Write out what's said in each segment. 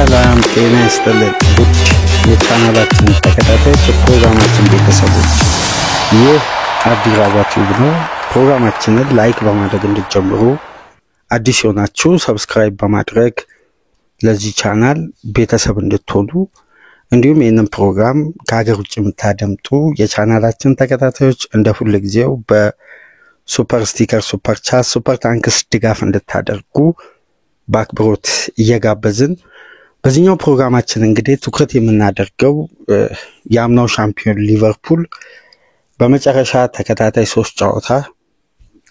ሰላም ጤና ይስጥልን ውድ የቻናላችን ተከታታዮች ፕሮግራማችን ቤተሰቦች ይህ አዲራባቲው ነው። ፕሮግራማችንን ላይክ በማድረግ እንድትጀምሩ አዲስ የሆናችሁ ሰብስክራይብ በማድረግ ለዚህ ቻናል ቤተሰብ እንድትሆኑ እንዲሁም ይህንን ፕሮግራም ከሀገር ውጭ የምታደምጡ የቻናላችን ተከታታዮች እንደ ሁሉ ጊዜው በሱፐር ስቲከር ሱፐር ቻት ሱፐር ታንክስ ድጋፍ እንድታደርጉ በአክብሮት እየጋበዝን በዚህኛው ፕሮግራማችን እንግዲህ ትኩረት የምናደርገው የአምናው ሻምፒዮን ሊቨርፑል በመጨረሻ ተከታታይ 3 ጨዋታ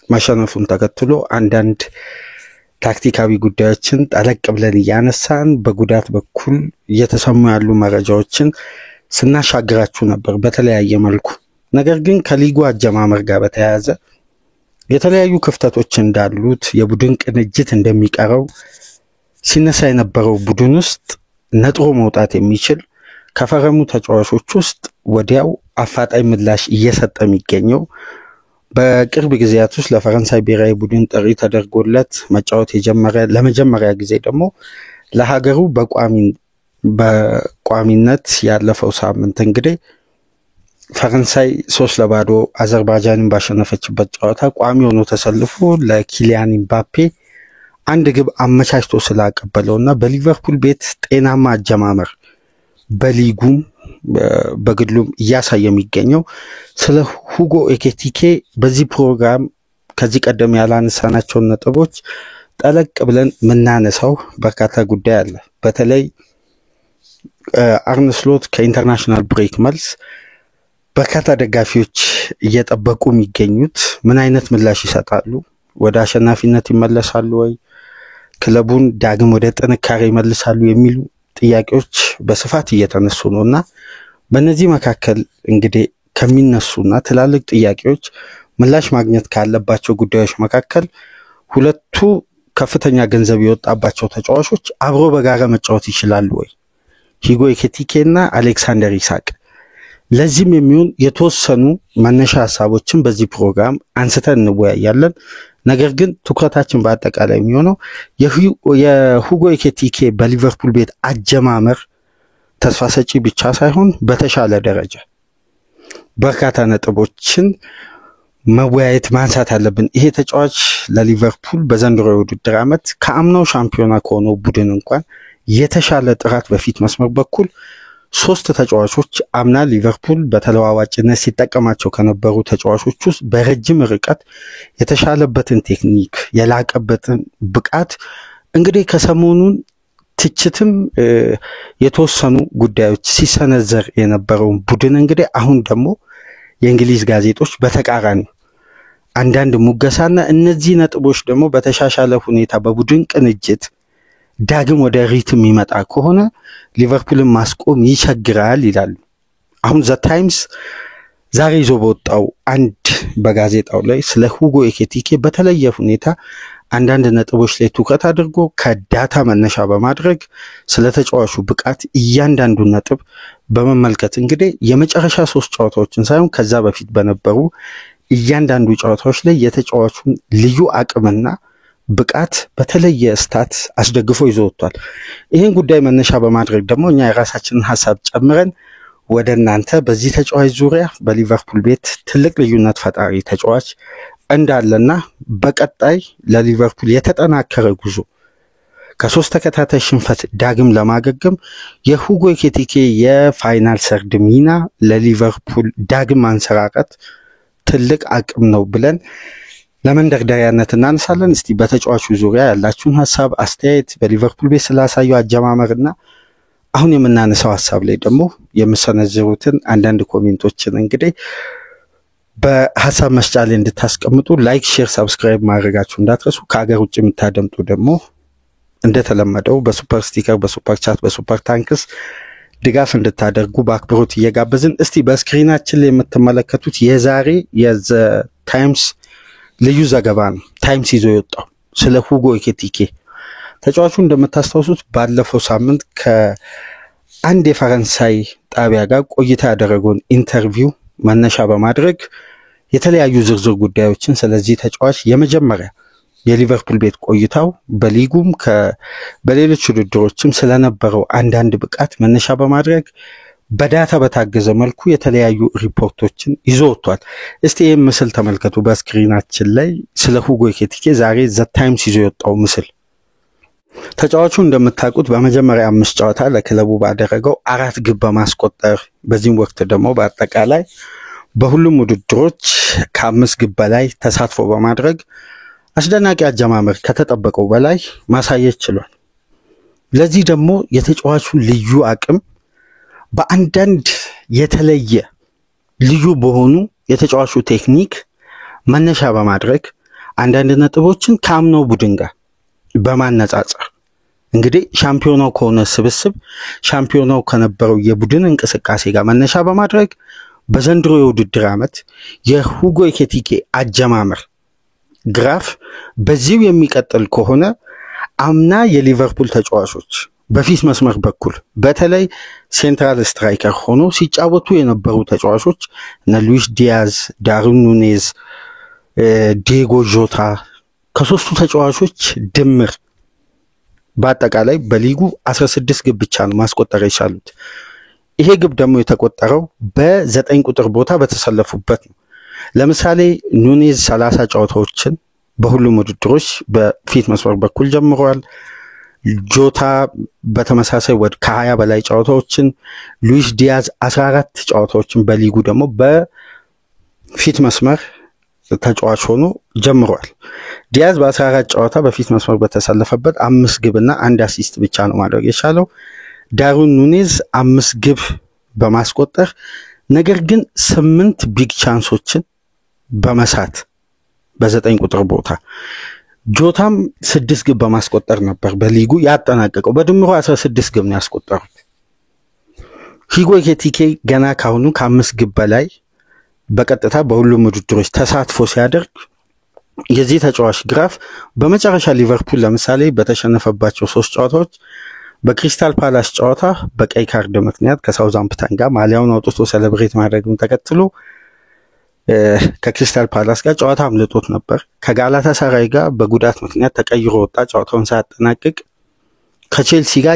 ማሸነፉን ተከትሎ አንዳንድ ታክቲካዊ ጉዳዮችን ጠለቅ ብለን ያነሳን በጉዳት በኩል እየተሰሙ ያሉ መረጃዎችን ስናሻግራችሁ ነበር በተለያየ መልኩ። ነገር ግን ከሊጉ አጀማመር ጋር በተያያዘ የተለያዩ ክፍተቶች እንዳሉት የቡድን ቅንጅት እንደሚቀረው ሲነሳ የነበረው ቡድን ውስጥ ነጥሮ መውጣት የሚችል ከፈረሙ ተጫዋቾች ውስጥ ወዲያው አፋጣኝ ምላሽ እየሰጠ የሚገኘው በቅርብ ጊዜያት ውስጥ ለፈረንሳይ ብሔራዊ ቡድን ጥሪ ተደርጎለት መጫወት የጀመረ ለመጀመሪያ ጊዜ ደግሞ ለሀገሩ በቋሚነት ያለፈው ሳምንት እንግዲህ ፈረንሳይ 3-0 አዘርባይጃንን ባሸነፈችበት ጨዋታ ቋሚ ሆኖ ተሰልፎ ለኪሊያን ምባፔ አንድ ግብ አመቻችቶ ስላቀበለውና በሊቨርፑል ቤት ጤናማ አጀማመር በሊጉም በግሉም እያሳየ የሚገኘው ስለ ሁጎ ኤኪቲኬ በዚህ ፕሮግራም ከዚህ ቀደም ያላነሳናቸው ነጥቦች ጠለቅ ብለን ምናነሳው በርካታ ጉዳይ አለ። በተለይ አርነ ስሎት ከኢንተርናሽናል ብሬክ መልስ በርካታ ደጋፊዎች እየጠበቁ የሚገኙት ምን አይነት ምላሽ ይሰጣሉ? ወደ አሸናፊነት ይመለሳሉ ወይ? ክለቡን ዳግም ወደ ጥንካሬ ይመልሳሉ የሚሉ ጥያቄዎች በስፋት እየተነሱ ነውና በእነዚህ መካከል እንግዲህ ከሚነሱና ትላልቅ ጥያቄዎች ምላሽ ማግኘት ካለባቸው ጉዳዮች መካከል ሁለቱ ከፍተኛ ገንዘብ የወጣባቸው ተጫዋቾች አብሮ በጋራ መጫወት ይችላሉ ወይ? ሁጎ ኤኪቲኬና አሌክሳንደር ኢሳቅ። ለዚህም የሚሆን የተወሰኑ መነሻ ሐሳቦችን በዚህ ፕሮግራም አንስተን እንወያያለን። ነገር ግን ትኩረታችን በአጠቃላይ የሚሆነው የሁጎ ኤኪቲኬ በሊቨርፑል ቤት አጀማመር ተስፋ ሰጪ ብቻ ሳይሆን በተሻለ ደረጃ በርካታ ነጥቦችን መወያየት ማንሳት አለብን። ይሄ ተጫዋች ለሊቨርፑል በዘንድሮ የውድድር ዓመት ከአምናው ሻምፒዮና ከሆነው ቡድን እንኳን የተሻለ ጥራት በፊት መስመር በኩል 3 ተጫዋቾች አምና ሊቨርፑል በተለዋዋጭነት ሲጠቀማቸው ከነበሩ ተጫዋቾች ውስጥ በረጅም ርቀት የተሻለበትን ቴክኒክ የላቀበትን ብቃት እንግዲህ ከሰሞኑን ትችትም የተወሰኑ ጉዳዮች ሲሰነዘር የነበረውን ቡድን እንግዲህ አሁን ደግሞ የእንግሊዝ ጋዜጦች በተቃራኒ አንዳንድ ሙገሳና እነዚህ ነጥቦች ደግሞ በተሻሻለ ሁኔታ በቡድን ቅንጅት ዳግም ወደ ሪትም ይመጣ ከሆነ ሊቨርፑልን ማስቆም ይቸግራል ይላሉ። አሁን ዘ ታይምስ ዛሬ ይዞ በወጣው አንድ በጋዜጣው ላይ ስለ ሁጎ ኤኪቲኬ በተለየ ሁኔታ አንዳንድ ነጥቦች ላይ ትኩረት አድርጎ ከዳታ መነሻ በማድረግ ስለ ተጫዋቹ ብቃት እያንዳንዱ ነጥብ በመመልከት እንግዲህ የመጨረሻ 3 ጨዋታዎችን ሳይሆን ከዛ በፊት በነበሩ እያንዳንዱ ጨዋታዎች ላይ የተጫዋቹን ልዩ አቅምና ብቃት በተለየ ስታት አስደግፎ ይዞ ወጥቷል። ይሄን ጉዳይ መነሻ በማድረግ ደግሞ እኛ የራሳችንን ሐሳብ ጨምረን ወደ እናንተ በዚህ ተጫዋች ዙሪያ በሊቨርፑል ቤት ትልቅ ልዩነት ፈጣሪ ተጫዋች እንዳለና በቀጣይ ለሊቨርፑል የተጠናከረ ጉዞ ከ3 ተከታታይ ሽንፈት ዳግም ለማገገም የሁጎ ኤኪቲኬ የፋይናል ሰርድ ሚና ለሊቨርፑል ዳግም ማንሰራራት ትልቅ አቅም ነው ብለን ለመንደርደሪያነት እናነሳለን። እስቲ በተጫዋቹ ዙሪያ ያላችሁን ሐሳብ አስተያየት በሊቨርፑል ቤት ስላሳዩ አጀማመርና አሁን የምናነሳው ሐሳብ ላይ ደግሞ የምሰነዝሩትን አንዳንድ ኮሜንቶችን እንግዲህ በሐሳብ መስጫ ላይ እንድታስቀምጡ ላይክ፣ ሼር፣ ሰብስክራይብ ማድረጋችሁ እንዳትረሱ። ከሀገር ውጭ የምታደምጡ ደግሞ እንደተለመደው በሱፐር ስቲከር በሱፐር ቻት በሱፐር ታንክስ ድጋፍ እንድታደርጉ በአክብሮት እየጋበዝን እስቲ በስክሪናችን ላይ የምትመለከቱት የዛሬ የዘ ታይምስ ልዩ ዘገባ ነው። ታይምስ ይዞ የወጣው ስለ ሁጎ ኤኪቲኬ ተጫዋቹ እንደምታስታውሱት ባለፈው ሳምንት ከአንድ የፈረንሳይ ጣቢያ ጋር ቆይታ ያደረገውን ኢንተርቪው መነሻ በማድረግ የተለያዩ ዝርዝር ጉዳዮችን ስለዚህ ተጫዋች የመጀመሪያ የሊቨርፑል ቤት ቆይታው በሊጉም በሌሎች ውድድሮችም ስለነበረው አንዳንድ ብቃት መነሻ በማድረግ በዳታ በታገዘ መልኩ የተለያዩ ሪፖርቶችን ይዞ ወጥቷል። እስቲ ይህን ምስል ተመልከቱ በስክሪናችን ላይ ስለ ሁጎ ኤኪቲኬ ዛሬ ዘ ታይምስ ይዞ የወጣው ምስል። ተጫዋቹ እንደምታውቁት በመጀመሪያ 5 ጨዋታ ለክለቡ ባደረገው 4 ግብ በማስቆጠር በዚህም ወቅት ደግሞ በአጠቃላይ በሁሉም ውድድሮች ከ5 ግብ በላይ ተሳትፎ በማድረግ አስደናቂ አጀማመር ከተጠበቀው በላይ ማሳየት ችሏል። ለዚህ ደግሞ የተጫዋቹ ልዩ አቅም በአንዳንድ የተለየ ልዩ በሆኑ የተጫዋቹ ቴክኒክ መነሻ በማድረግ አንዳንድ ነጥቦችን ከአምናው ቡድን ጋር በማነጻጸር እንግዲህ ሻምፒዮናው ከሆነ ስብስብ ሻምፒዮናው ከነበረው የቡድን እንቅስቃሴ ጋር መነሻ በማድረግ በዘንድሮ የውድድር ዓመት የሁጎ ኤኪቲኬ አጀማመር ግራፍ በዚሁ የሚቀጥል ከሆነ አምና የሊቨርፑል ተጫዋቾች በፊት መስመር በኩል በተለይ ሴንትራል ስትራይከር ሆኖ ሲጫወቱ የነበሩ ተጫዋቾች እነ ሉዊስ ዲያዝ፣ ዳርዊን ኑኔዝ፣ ዲየጎ ጆታ ከሶስቱ ተጫዋቾች ድምር በአጠቃላይ በሊጉ 16 ግብ ብቻ ነው ማስቆጠር የቻሉት። ይሄ ግብ ደግሞ የተቆጠረው በ9 ቁጥር ቦታ በተሰለፉበት ነው። ለምሳሌ ኑኔዝ 30 ጨዋታዎችን በሁሉም ውድድሮች በፊት መስመር በኩል ጀምሯል። ጆታ በተመሳሳይ ወደ ከ20 በላይ ጨዋታዎችን፣ ሉዊስ ዲያዝ 14 ጨዋታዎችን በሊጉ ደግሞ በፊት መስመር ተጫዋች ሆኖ ጀምሯል። ዲያዝ በ14 ጨዋታ በፊት መስመር በተሰለፈበት 5 ግብና 1 አሲስት ብቻ ነው ማድረግ የቻለው። ዳርዊን ኑኔዝ 5 ግብ በማስቆጠር ነገር ግን 8 ቢግ ቻንሶችን በመሳት በ9 ቁጥር ቦታ፣ ጆታም 6 ግብ በማስቆጠር ነበር በሊጉ ያጠናቀቀው። በድምሩ 16 ግብ ነው ያስቆጠሩት። ሁጎ ኤኪቲኬ ገና ካሁኑ ከ5 ግብ በላይ በቀጥታ በሁሉም ውድድሮች ተሳትፎ ሲያደርግ የዚህ ተጫዋች ግራፍ በመጨረሻ ሊቨርፑል ለምሳሌ በተሸነፈባቸው 3 ጨዋታዎች በክሪስታል ፓላስ ጨዋታ በቀይ ካርድ ምክንያት ከሳውዛምፕተን ጋር ማሊያውን አውጥቶ ሴሌብሬት ማድረጉን ተከትሎ ከክሪስታል ፓላስ ጋር ጨዋታ አምልጦት ነበር። ከጋላታሳራይ ጋር በጉዳት ምክንያት ተቀይሮ ወጣ ጨዋታውን ሳያጠናቅቅ። ከቼልሲ ጋር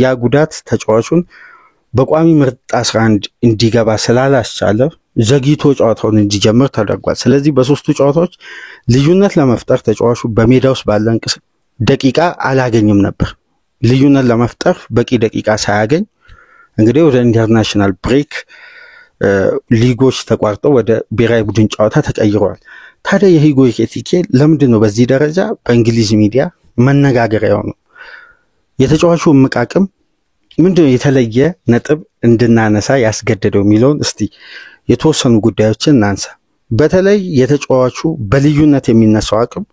ያ ጉዳት ተጫዋቹን በቋሚ ምርጥ 11 እንዲገባ ስላላስቻለ ዘግይቶ ጨዋታውን እንዲጀምር ተደርጓል። ስለዚህ በሶስቱ ጨዋታዎች ልዩነት ለመፍጠር ተጫዋቹ በሜዳ ውስጥ ባለ ደቂቃ አላገኝም ነበር። ልዩነት ለመፍጠር በቂ ደቂቃ ሳያገኝ እንግዲህ ወደ ኢንተርናሽናል ብሬክ ሊጎች ተቋርጠው ወደ ብሔራዊ ቡድን ጨዋታ ተቀይረዋል። ታዲያ የሁጎ ኤኪቲኬ ለምንድን ነው በዚህ ደረጃ በእንግሊዝ ሚዲያ መነጋገሪያው ነው? የተጫዋቹ መቃቅም ምንድነው የተለየ ነጥብ እንድናነሳ ያስገደደው የሚለውን እስቲ የተወሰኑ ጉዳዮችን እናንሳ። በተለይ የተጫዋቹ በልዩነት የሚነሳው አቅም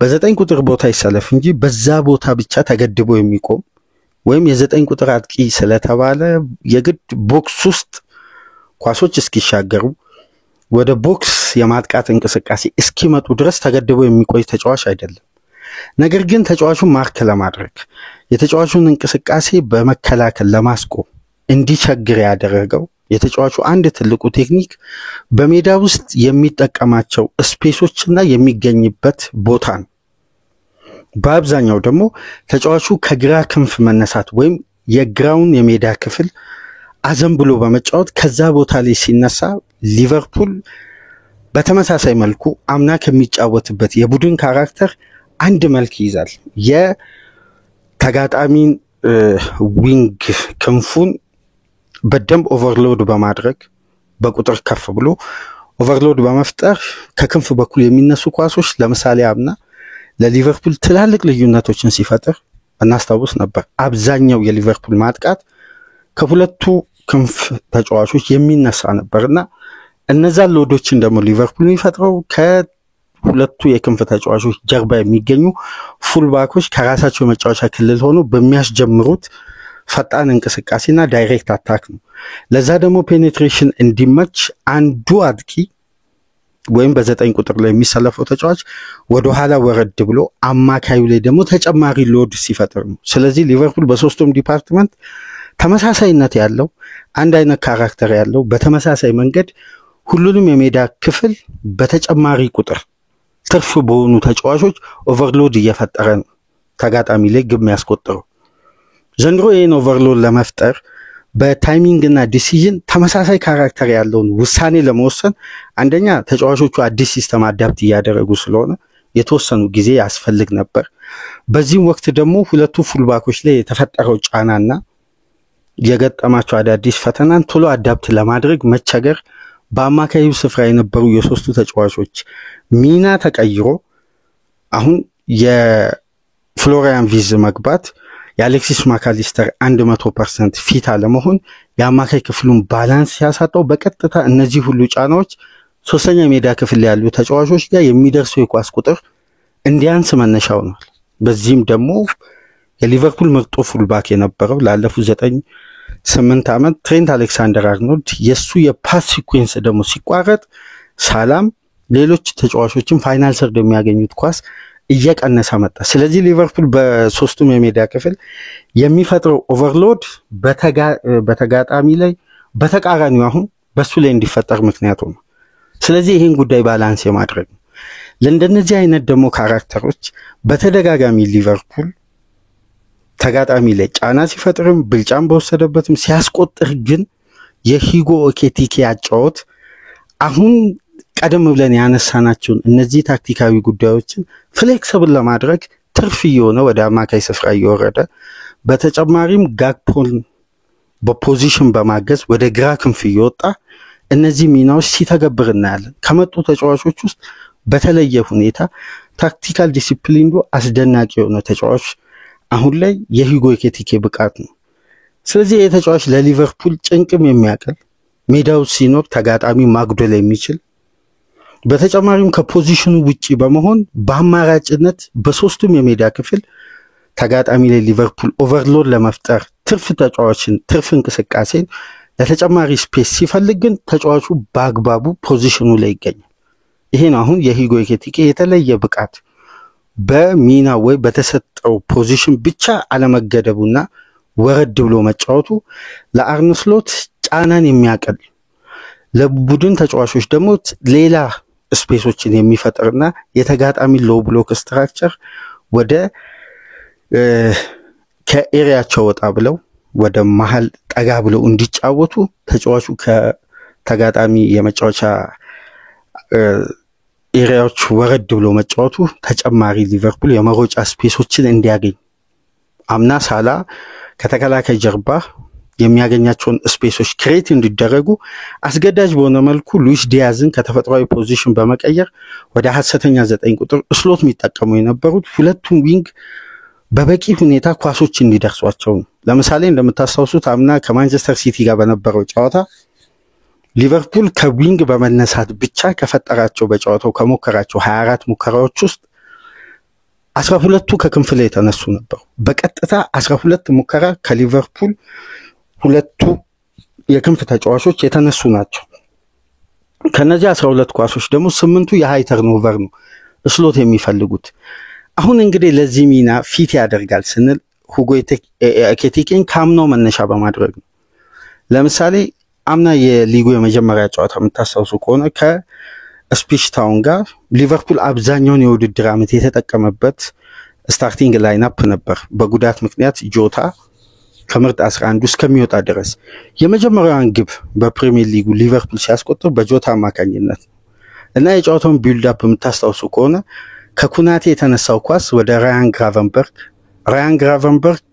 በ9 ቁጥር ቦታ ይሰለፍ እንጂ በዛ ቦታ ብቻ ተገድቦ የሚቆም ወይም የ9 ቁጥር አጥቂ ስለተባለ የግድ ቦክስ ውስጥ ኳሶች እስኪሻገሩ ወደ ቦክስ የማጥቃት እንቅስቃሴ እስኪመጡ ድረስ ተገድቦ የሚቆይ ተጫዋች አይደለም። ነገር ግን ተጫዋቹን ማርክ ለማድረግ የተጫዋቹን እንቅስቃሴ በመከላከል ለማስቆም እንዲቸግር ያደረገው የተጫዋቹ አንድ ትልቁ ቴክኒክ በሜዳ ውስጥ የሚጠቀማቸው ስፔሶችና የሚገኝበት ቦታ ነው። በአብዛኛው ደግሞ ተጫዋቹ ከግራ ክንፍ መነሳት ወይም የግራውን የሜዳ ክፍል አዘንብሎ በመጫወት ከዛ ቦታ ላይ ሲነሳ ሊቨርፑል በተመሳሳይ መልኩ አምና ከሚጫወትበት የቡድን ካራክተር አንድ መልክ ይዛል። የተጋጣሚን ዊንግ ክንፉን በደንብ ኦቨርሎድ በማድረግ በቁጥር ከፍ ብሎ ኦቨርሎድ በመፍጠር ከክንፍ በኩል የሚነሱ ኳሶች ለምሳሌ አምና ለሊቨርፑል ትላልቅ ልዩነቶችን ሲፈጥር እናስታውስ ነበር። አብዛኛው የሊቨርፑል ማጥቃት ከሁለቱ ክንፍ ተጫዋቾች የሚነሳ ነበርና እነዛ ሎዶችን ደግሞ ሊቨርፑል የሚፈጥረው ከሁለቱ የክንፍ ተጫዋቾች ጀርባ የሚገኙ ፉልባኮች ከራሳቸው መጫወቻ ክልል ሆኖ በሚያስጀምሩት ፈጣን እንቅስቃሴና ዳይሬክት አታክ ነው። ለዛ ደግሞ ፔኔትሬሽን እንዲመች አንዱ አጥቂ ወይም በ9 ቁጥር ላይ የሚሰለፈው ተጫዋች ወደ ኋላ ወረድ ብሎ አማካዩ ላይ ደግሞ ተጨማሪ ሎድ ሲፈጥር ነው። ስለዚህ ሊቨርፑል በሶስቱም ዲፓርትመንት ተመሳሳይነት ያለው አንድ አይነት ካራክተር ያለው በተመሳሳይ መንገድ ሁሉንም የሜዳ ክፍል በተጨማሪ ቁጥር ትርፍ በሆኑ ተጫዋቾች ኦቨርሎድ እየፈጠረ ነው ተጋጣሚ ላይ ግብ የሚያስቆጥረው። ዘንድሮ ይህን ኦቨርሎድ ለመፍጠር በታይሚንግ እና ዲሲዥን ተመሳሳይ ካራክተር ያለውን ውሳኔ ለመወሰን አንደኛ ተጫዋቾቹ አዲስ ሲስተም አዳፕት እያደረጉ ስለሆነ የተወሰኑ ጊዜ ያስፈልግ ነበር። በዚህም ወቅት ደግሞ ሁለቱ ፉልባኮች ላይ የተፈጠረው ጫናና የገጠማቸው አዳዲስ ፈተናን ቶሎ አዳፕት ለማድረግ መቸገር በአማካዩ ስፍራ የነበሩ የሶስቱ ተጫዋቾች ሚና ተቀይሮ አሁን የፍሎሪያን ቪዝ መግባት የአሌክሲስ ማካሊስተር 100% ፊት አለመሆን የአማካይ ክፍሉን ባላንስ ያሳጣው በቀጥታ እነዚህ ሁሉ ጫናዎች ሶስተኛ ሜዳ ክፍል ያሉ ተጫዋቾች ጋር የሚደርሰው የኳስ ቁጥር እንዲያንስ መነሻ ሆኗል። በዚህም ደግሞ የሊቨርፑል ምርጡ ፉልባክ የነበረው ላለፉት 9-8 ዓመት ትሬንት አሌክሳንደር አርኖልድ የሱ የፓስ ሲኩዌንስ ደግሞ ሲቋረጥ ሳላም ሌሎች ተጫዋቾችን ፋይናል ሰርድ የሚያገኙት ኳስ እየቀነሰ መጣ። ስለዚህ ሊቨርፑል በሶስቱም የሜዳ ክፍል የሚፈጥረው ኦቨርሎድ በተጋጣሚ ላይ በተቃራኒው አሁን በሱ ላይ እንዲፈጠር ምክንያት ሆነ። ስለዚህ ይሄን ጉዳይ ባላንስ የማድረግ ነው። ለእንደነዚህ አይነት ደግሞ ካራክተሮች በተደጋጋሚ ሊቨርፑል ተጋጣሚ ላይ ጫና ሲፈጥርም ብልጫም በወሰደበትም ሲያስቆጥር ግን የሂጎ ኤኪቲኬ አጫወት አሁን ቀደም ብለን ያነሳናቸውን እነዚህ ታክቲካዊ ጉዳዮችን ፍሌክሲብል ለማድረግ ትርፍ እየሆነ ወደ አማካይ ስፍራ እየወረደ በተጨማሪም ጋክፖን በፖዚሽን በማገዝ ወደ ግራ ክንፍ እየወጣ እነዚህ ሚናዎች ሲተገብር እናያለን። ከመጡ ተጫዋቾች ውስጥ በተለየ ሁኔታ ታክቲካል ዲሲፕሊኑ አስደናቂ የሆነ ተጫዋች አሁን ላይ የሂጎ ኤኪቲኬ ብቃት ነው። ስለዚህ የተጫዋች ለሊቨርፑል ጭንቅም የሚያቀል ሜዳው ሲኖር ተጋጣሚ ማጉደል የሚችል በተጨማሪም ከፖዚሽኑ ውጪ በመሆን በአማራጭነት በሶስቱም የሜዳ ክፍል ተጋጣሚ ላይ ሊቨርፑል ኦቨርሎድ ለመፍጠር ትርፍ ተጫዋችን ትርፍ እንቅስቃሴን ለተጨማሪ ስፔስ ሲፈልግ ግን ተጫዋቹ በአግባቡ ፖዚሽኑ ላይ ይገኛል። ይሄ ነው አሁን የሂጎ ኤኪቲኬ የተለየ ብቃት በሚና ወይ በተሰጠው ፖዚሽን ብቻ አለመገደቡና ወረድ ብሎ መጫወቱ ለአርነ ስሎት ጫናን የሚያቀል ለቡድን ተጫዋቾች ደግሞ ሌላ ስፔሶችን የሚፈጥርና የተጋጣሚ ሎው ብሎክ ስትራክቸር ወደ ከኤሪያቸው ወጣ ብለው ወደ መሃል ጠጋ ብለው እንዲጫወቱ ተጫዋቹ ከተጋጣሚ የመጫወቻ ኤሪያዎች ወረድ ብሎ መጫወቱ ተጨማሪ ሊቨርፑል የመሮጫ ስፔሶችን እንዲያገኝ አምና ሳላ ከተከላካይ ጀርባ የሚያገኛቸውን ስፔሶች ክሬት እንዲደረጉ አስገዳጅ በሆነ መልኩ ሉዊስ ዲያዝን ከተፈጥሯዊ ፖዚሽን በመቀየር ወደ ሐሰተኛ 9 ቁጥር ስሎት የሚጠቀሙ የነበሩት ሁለቱም ዊንግ በበቂ ሁኔታ ኳሶች እንዲደርሷቸው ነው። ለምሳሌ እንደምታስታውሱት አምና ከማንቸስተር ሲቲ ጋር በነበረው ጨዋታ ሊቨርፑል ከዊንግ በመነሳት ብቻ ከፈጠራቸው በጨዋታው ከሞከራቸው 24 ሙከራዎች ውስጥ 12ቱ ከክንፍ ላይ የተነሱ ነበሩ። በቀጥታ 12 ሙከራ ከሊቨርፑል ሁለቱ የክንፍ ተጫዋቾች የተነሱ ናቸው። ከነዚህ 12 ኳሶች ደግሞ 8ቱ የሃይ ተርኖቨር ነው ስሎት የሚፈልጉት። አሁን እንግዲህ ለዚህ ሚና ፊት ያደርጋል ስንል ሁጎ ኤኪቲኬን ካምናው መነሻ በማድረግ ነው። ለምሳሌ አምና የሊጉ የመጀመሪያ ጨዋታ የምታስታውሱ ከሆነ ከኢፕስዊች ታውን ጋር ሊቨርፑል አብዛኛውን የውድድር ዓመት የተጠቀመበት ስታርቲንግ ላይንአፕ ነበር። በጉዳት ምክንያት ጆታ ከምርጥ 11 እስከሚወጣ ድረስ የመጀመሪያውን ግብ በፕሪሚየር ሊጉ ሊቨርፑል ሲያስቆጥር በጆታ አማካኝነት እና የጨዋታውን ቢልድ አፕ የምታስታውሱ ከሆነ ከኩናቴ የተነሳው ኳስ ወደ ራያን ግራቨንበርግ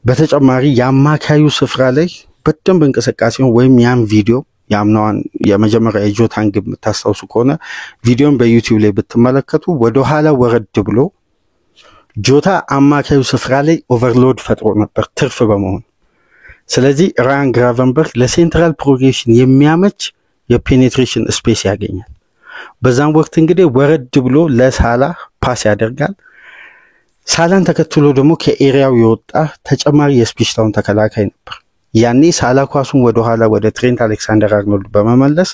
በተጨማሪ የአማካዩ ስፍራ ላይ በደንብ እንቅስቃሴውን ወይም ያን ቪዲዮ ያምናውን የመጀመሪያ የጆታን ግብ የምታስታውሱ ከሆነ ቪዲዮን በዩቲዩብ ላይ ብትመለከቱ ወደ ኋላ ወረድ ብሎ ጆታ አማካዩ ስፍራ ላይ ኦቨርሎድ ፈጥሮ ነበር ትርፍ በመሆን። ስለዚህ ራያን ግራቨንበርግ ለሴንትራል ፕሮግሬሽን የሚያመች የፔኔትሬሽን ስፔስ ያገኛል። በዛም ወቅት እንግዲህ ወረድ ብሎ ለሳላ ፓስ ያደርጋል። ሳላን ተከትሎ ደግሞ ከኤሪያው የወጣ ተጨማሪ የኢፕስዊች ታውን ተከላካይ ነበር። ያኔ ሳላ ኳሱን ወደ ኋላ ወደ ትሬንት አሌክሳንደር አርኖልድ በመመለስ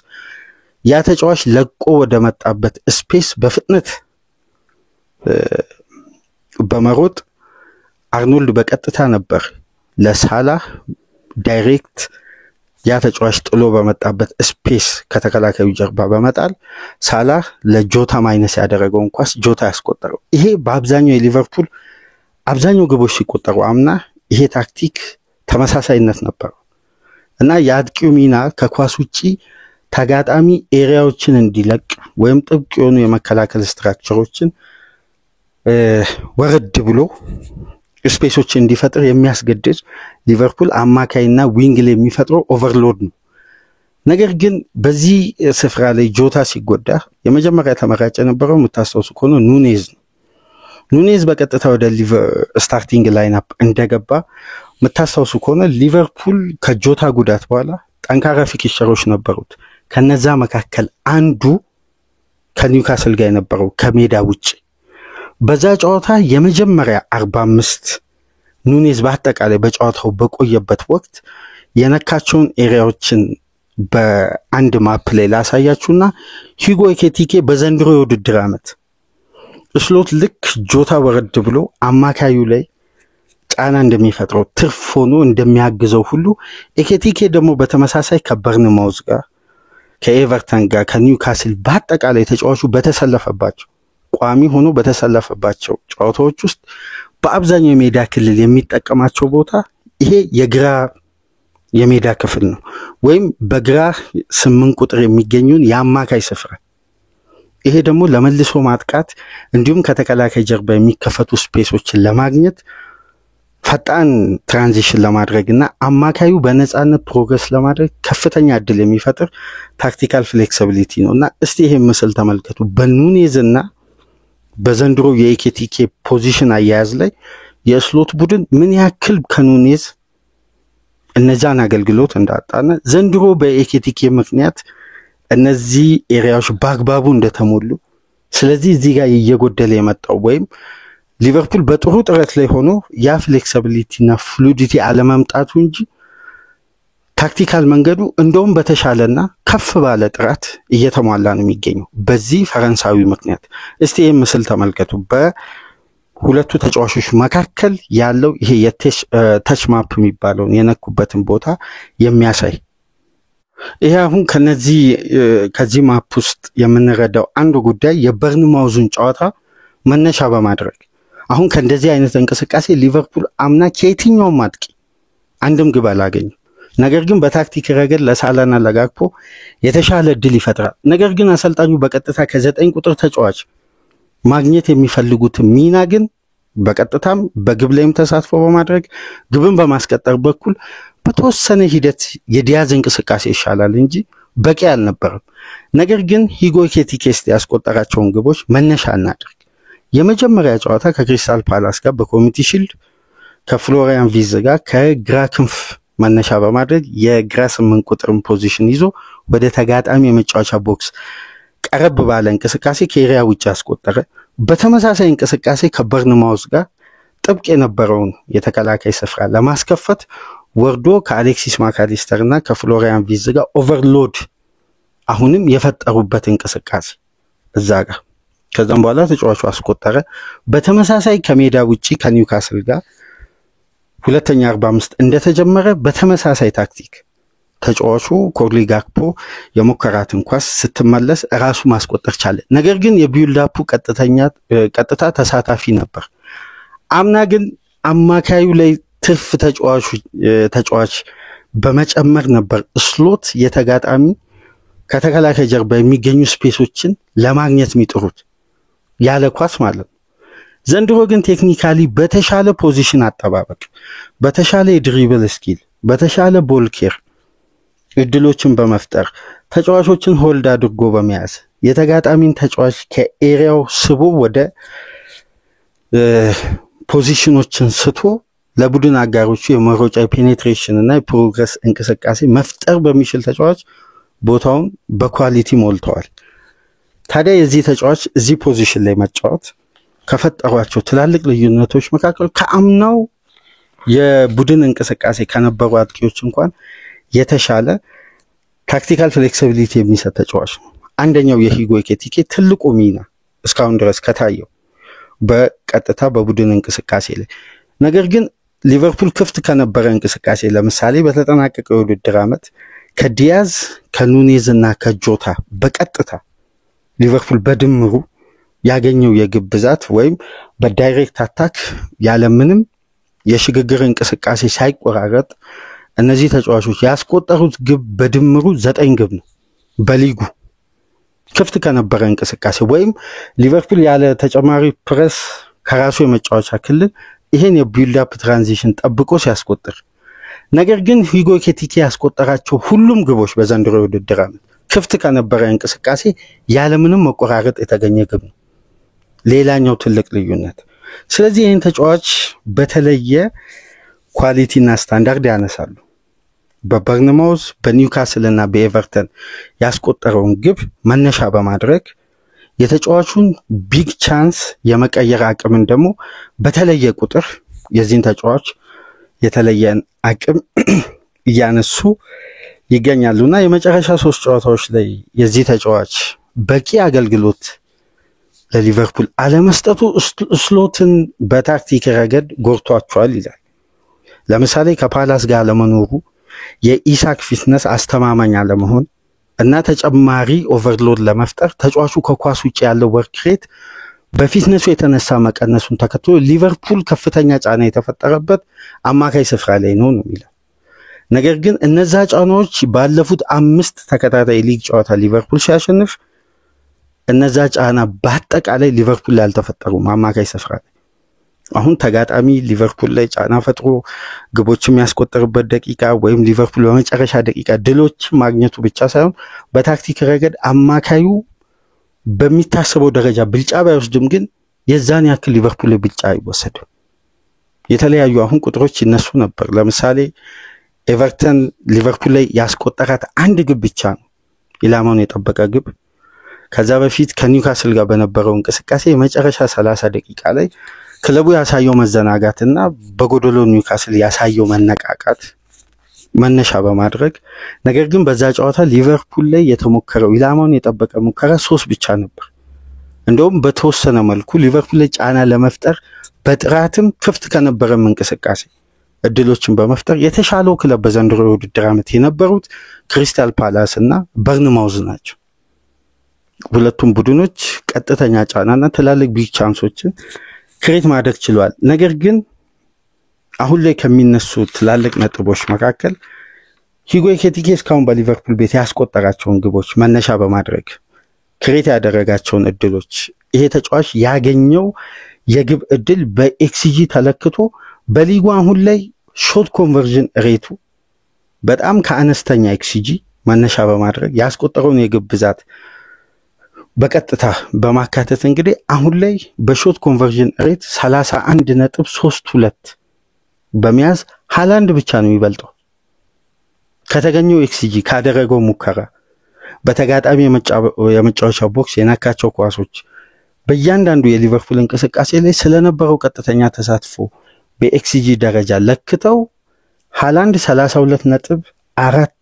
ያ ተጫዋች ለቆ ወደ መጣበት ስፔስ በፍጥነት በመሮጥ አርኖልድ በቀጥታ ነበር ለሳላ ዳይሬክት ያ ተጫዋች ጥሎ በመጣበት ስፔስ ከተከላካዩ ጀርባ በመጣል ሳላህ ለጆታ ማይነስ ያደረገውን ኳስ ጆታ ያስቆጠረው። ይሄ በአብዛኛው የሊቨርፑል አብዛኛው ግቦች ሲቆጠሩ አምና ይሄ ታክቲክ ተመሳሳይነት ነበረው እና የአጥቂው ሚና ከኳስ ውጪ ተጋጣሚ ኤሪያዎችን እንዲለቅ ወይም ጥብቅ የሆኑ የመከላከል ስትራክቸሮችን ወረድ ብሎ ስፔሶችን እንዲፈጥር የሚያስገድድ ሊቨርፑል አማካይና ዊንግ ላይ የሚፈጥረው ኦቨርሎድ ነው። ነገር ግን በዚህ ስፍራ ላይ ጆታ ሲጎዳ የመጀመሪያ ተመራጭ የነበረው የምታስታውሱ ከሆነ ኑኔዝ ነው። ኑኔዝ በቀጥታ ወደ ስታርቲንግ ላይንአፕ እንደገባ የምታስታውሱ ከሆነ ሊቨርፑል ከጆታ ጉዳት በኋላ ጠንካራ ፊክቸሮች ነበሩት። ከነዛ መካከል አንዱ ከኒውካስል ጋር የነበረው ከሜዳ ውጭ በዛ ጨዋታ የመጀመሪያ 45 ኑኔዝ በአጠቃላይ በጨዋታው በቆየበት ወቅት የነካቸውን ኤሪያዎችን በአንድ ማፕ ላይ ላሳያችሁና ሂጎ ኤኪቲኬ በዘንድሮ የውድድር ዓመት ስሎት ልክ ጆታ ወረድ ብሎ አማካዩ ላይ ጫና እንደሚፈጥረው ትርፍ ሆኖ እንደሚያግዘው ሁሉ ኤኪቲኬ ደግሞ በተመሳሳይ ከበርንማውዝ ጋር ከኤቨርተን ጋር ከኒውካስል በአጠቃላይ ተጫዋቹ በተሰለፈባቸው ቋሚ ሆኖ በተሰለፈባቸው ጨዋታዎች ውስጥ በአብዛኛው የሜዳ ክልል የሚጠቀማቸው ቦታ ይሄ የግራ የሜዳ ክፍል ነው ወይም በግራ 8 ቁጥር የሚገኙን የአማካይ ስፍራ። ይሄ ደግሞ ለመልሶ ማጥቃት እንዲሁም ከተከላካይ ጀርባ የሚከፈቱ ስፔሶችን ለማግኘት ፈጣን ትራንዚሽን ለማድረግና አማካዩ በነፃነት ፕሮግረስ ለማድረግ ከፍተኛ እድል የሚፈጥር ታክቲካል ፍሌክሲቢሊቲ ነውና እስቲ ይሄን ምስል ተመልከቱ። በኑኔዝና በዘንድሮ የኤኪቲኬ ፖዚሽን አያያዝ ላይ የስሎት ቡድን ምን ያክል ከኑኔዝ እነዛን አገልግሎት እንዳጣና ዘንድሮ በኤኪቲኬ ምክንያት እነዚህ ኤሪያዎች በአግባቡ እንደተሞሉ ስለዚህ እዚህ ጋር እየጎደለ የመጣው ወይም ሊቨርፑል በጥሩ ጥረት ላይ ሆኖ ያ ፍሌክሲቢሊቲና ፍሉዲቲ አለመምጣቱ እንጂ ታክቲካል መንገዱ እንደውም በተሻለና ከፍ ባለ ጥራት እየተሟላ ነው የሚገኘው በዚህ ፈረንሳዊ ምክንያት። እስቲ ይሄን ምስል ተመልከቱ። በሁለቱ ተጫዋቾች መካከል ያለው ይሄ የተች ማፕ የሚባለውን የነኩበትን ቦታ የሚያሳይ ይሄ አሁን ከዚህ ማፕ ውስጥ የምንረዳው አንዱ ጉዳይ የበርንማውዙን ጨዋታ መነሻ በማድረግ አሁን ከእንደዚህ አይነት እንቅስቃሴ ሊቨርፑል አምና ከየትኛውም አጥቂ አንድም ግብ አላገኘም። ነገር ግን በታክቲክ ረገድ ለሳላና ለጋክፖ የተሻለ እድል ይፈጥራል። ነገር ግን አሰልጣኙ በቀጥታ ከ9 ቁጥር ተጫዋች ማግኘት የሚፈልጉት ሚና ግን በቀጥታም በግብ ላይም ተሳትፎ በማድረግ ግብን በማስቀጠር በኩል በተወሰነ ሂደት የዲያዝ እንቅስቃሴ ይሻላል እንጂ በቂ አልነበረም። ነገር ግን ሂጎ ኤኪቲኬ ያስቆጠራቸውን ግቦች መነሻ እናድርግ። የመጀመሪያ ጨዋታ ከክሪስታል ፓላስ ጋር በኮሚቲ ሺልድ ከፍሎሪያን ቪዝ ጋር ከግራ ክንፍ መነሻ በማድረግ የግራ 8 ቁጥርን ፖዚሽን ይዞ ወደ ተጋጣሚ የመጫወቻ ቦክስ ቀረብ ባለ እንቅስቃሴ ከኤሪያ ውጭ አስቆጠረ። በተመሳሳይ እንቅስቃሴ ከበርንማውዝ ጋር ጥብቅ የነበረውን የተከላካይ ስፍራ ለማስከፈት ወርዶ ከአሌክሲስ ማካሊስተርና ከፍሎሪያን ቪዝ ጋር ኦቨርሎድ አሁንም የፈጠሩበት እንቅስቃሴ እዛ ጋር ከዛም በኋላ ተጫዋቹ አስቆጠረ። በተመሳሳይ ከሜዳ ውጪ ከኒውካስል ጋር ሁለተኛ 45 እንደተጀመረ በተመሳሳይ ታክቲክ ተጫዋቹ ኮርሊ ጋክፖ የሙከራትን ኳስ ስትመለስ ራሱ ማስቆጠር ቻለ። ነገር ግን የቢልድ አፑ ቀጥታ ተሳታፊ ነበር። አምና ግን አማካዩ ላይ ትርፍ ተጫዋች በመጨመር ነበር ስሎት የተጋጣሚ ከተከላካይ ጀርባ የሚገኙ ስፔሶችን ለማግኘት የሚጥሩት ያለ ኳስ ማለት ነው። ዘንድሮ ግን ቴክኒካሊ በተሻለ ፖዚሽን አጠባበቅ፣ በተሻለ የድሪብል ስኪል፣ በተሻለ ቦል ኬር እድሎችን በመፍጠር ተጫዋቾችን ሆልድ አድርጎ በመያዝ የተጋጣሚን ተጫዋች ከኤሪያው ስቦ ወደ ፖዚሽኖችን ስቶ ለቡድን አጋሮቹ የመሮጫ ፔኔትሬሽን እና የፕሮግረስ እንቅስቃሴ መፍጠር በሚችል ተጫዋች ቦታውን በኳሊቲ ሞልተዋል። ታዲያ የዚህ ተጫዋች እዚህ ፖዚሽን ላይ መጫወት ከፈጠሯቸው ትላልቅ ልዩነቶች መካከል ከአምናው የቡድን እንቅስቃሴ ከነበሩ አጥቂዎች እንኳን የተሻለ ታክቲካል ፍሌክሲቢሊቲ የሚሰጥ ተጫዋች ነው። አንደኛው የሂጎ ኤኪቲኬ ትልቁ ሚና እስካሁን ድረስ ከታየው በቀጥታ በቡድን እንቅስቃሴ ላይ። ነገር ግን ሊቨርፑል ክፍት ከነበረ እንቅስቃሴ ለምሳሌ በተጠናቀቀው የውድድር ዓመት ከዲያዝ ከኑኔዝ እና ከጆታ በቀጥታ ሊቨርፑል በድምሩ ያገኘው የግብ ብዛት ወይም በዳይሬክት አታክ ያለምንም የሽግግር እንቅስቃሴ ሳይቆራረጥ እነዚህ ተጫዋቾች ያስቆጠሩት ግብ በድምሩ 9 ግብ ነው። በሊጉ ክፍት ከነበረ እንቅስቃሴ ወይም ሊቨርፑል ያለ ተጨማሪ ፕረስ ከራሱ የመጫወቻ ክልል ይሄን የቢልድ አፕ ትራንዚሽን ጠብቆ ሲያስቆጥር፣ ነገር ግን ሂጎ ኤኪቲኬ ያስቆጠራቸው ሁሉም ግቦች በዘንድሮ ውድድር ዓመት ክፍት ከነበረ እንቅስቃሴ ያለምንም መቆራረጥ የተገኘ ግብ ነው። ሌላኛው ትልቅ ልዩነት። ስለዚህ ይህን ተጫዋች በተለየ ኳሊቲና ስታንዳርድ ያነሳሉ። በበርንማውዝ በኒውካስል እና በኤቨርተን ያስቆጠረውን ግብ መነሻ በማድረግ የተጫዋቹን ቢግ ቻንስ የመቀየር አቅምን ደግሞ በተለየ ቁጥር የዚህን ተጫዋች የተለየን አቅም እያነሱ ይገኛሉና የመጨረሻ 3 ጨዋታዎች ላይ የዚህ ተጫዋች በቂ አገልግሎት ለሊቨርፑል አለመስጠቱ ስሎትን በታክቲክ ረገድ ጎርቷቸዋል ይላል። ለምሳሌ ከፓላስ ጋር ለመኖሩ የኢሳክ ፊትነስ አስተማማኝ አለመሆን እና ተጨማሪ ኦቨርሎድ ለመፍጠር ተጫዋቹ ከኳስ ውጭ ያለው ወርክ ሬት በፊትነሱ የተነሳ መቀነሱን ተከትሎ ሊቨርፑል ከፍተኛ ጫና የተፈጠረበት አማካይ ስፍራ ላይ ነው የሚለው። ነገር ግን እነዛ ጫናዎች ባለፉት 5 ተከታታይ ሊግ ጨዋታ ሊቨርፑል ሲያሸንፍ እነዛ ጫና በአጠቃላይ ሊቨርፑል ላይ አልተፈጠሩም። አማካይ ስፍራ ላይ አሁን ተጋጣሚ ሊቨርፑል ላይ ጫና ፈጥሮ ግቦች የሚያስቆጥርበት ደቂቃ ወይም ሊቨርፑል በመጨረሻ ደቂቃ ድሎች ማግኘቱ ብቻ ሳይሆን በታክቲክ ረገድ አማካዩ በሚታሰበው ደረጃ ብልጫ ባይወስድም ግን የዛን ያክል ሊቨርፑል ብልጫ አይወሰድም። የተለያዩ አሁን ቁጥሮች ይነሱ ነበር። ለምሳሌ ኤቨርተን ሊቨርፑል ላይ ያስቆጠራት 1 ግብ ብቻ ነው ኢላማውን የጠበቀ ግብ። ከዛ በፊት ከኒውካስል ጋር በነበረው እንቅስቃሴ የመጨረሻ 30 ደቂቃ ላይ ክለቡ ያሳየው መዘናጋትና በጎዶሎ ኒውካስል ያሳየው መነቃቃት መነሻ በማድረግ ነገር ግን በዛ ጨዋታ ሊቨርፑል ላይ የተሞከረው ኢላማውን የጠበቀ ሙከራ 3 ብቻ ነበር። እንደውም በተወሰነ መልኩ ሊቨርፑል ላይ ጫና ለመፍጠር በጥራትም ክፍት ከነበረም እንቅስቃሴ እድሎችን በመፍጠር የተሻለው ክለብ በዘንድሮ ውድድር ዓመት የነበሩት ክሪስታል ፓላስ እና በርንማውዝ ናቸው። ሁለቱም ቡድኖች ቀጥተኛ ጫናና ትላልቅ ቢግ ቻንሶችን ክሬት ማድረግ ችሏል። ነገር ግን አሁን ላይ ከሚነሱ ትላልቅ ነጥቦች መካከል ሂጎ ኤኪቲኬ እስካሁን በሊቨርፑል ቤት ያስቆጠራቸውን ግቦች መነሻ በማድረግ ክሬት ያደረጋቸውን እድሎች ይሄ ተጫዋች ያገኘው የግብ እድል በኤክስጂ ተለክቶ በሊጉ አሁን ላይ ሾት ኮንቨርዥን ሬቱ በጣም ከአነስተኛ ኤክስጂ መነሻ በማድረግ ያስቆጠረውን የግብ ብዛት በቀጥታ በማካተት እንግዲህ አሁን ላይ በሾት ኮንቨርዥን ሬት 31.32 በሚያዝ ሃላንድ ብቻ ነው የሚበልጠው። ከተገኘው ኤክስጂ ካደረገው ሙከራ በተጋጣሚ የመጫወቻ ቦክስ የናካቸው ኳሶች በእያንዳንዱ የሊቨርፑል እንቅስቃሴ ላይ ስለነበረው ቀጥተኛ ተሳትፎ በኤክስጂ ደረጃ ለክተው ሃላንድ 32.4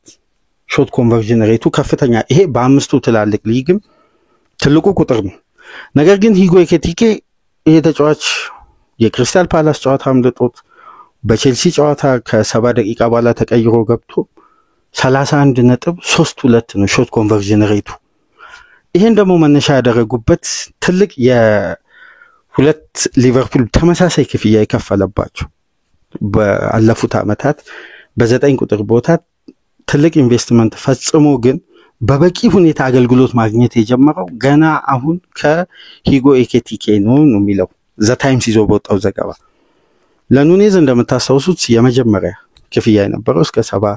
ሾት ኮንቨርዥን ሬቱ ከፍተኛ፣ ይሄ በአምስቱ ትላልቅ ሊግም ትልቁ ቁጥር ነው። ነገር ግን ሂጎ ኤኪቲኬ ይሄ ተጫዋች የክሪስታል ፓላስ ጨዋታ አምልጦት በቼልሲ ጨዋታ ከ70 ደቂቃ በኋላ ተቀይሮ ገብቶ 31.32 ነው ሾት ኮንቨርዥን ሬቱ። ይሄን ደግሞ መነሻ ያደረጉበት ትልቅ የሁለት ሊቨርፑል ተመሳሳይ ክፍያ የከፈለባቸው በአለፉት ዓመታት በ9 ቁጥር ቦታ ትልቅ ኢንቨስትመንት ፈጽሞ ግን በበቂ ሁኔታ አገልግሎት ማግኘት የጀመረው ገና አሁን ከሂጎ ኤኪቲኬ ነው የሚለው ዘ ታይምስ ይዞ በወጣው ዘገባ። ለኑኔዝ እንደምታስታውሱት የመጀመሪያ ክፍያ የነበረው እስከ 70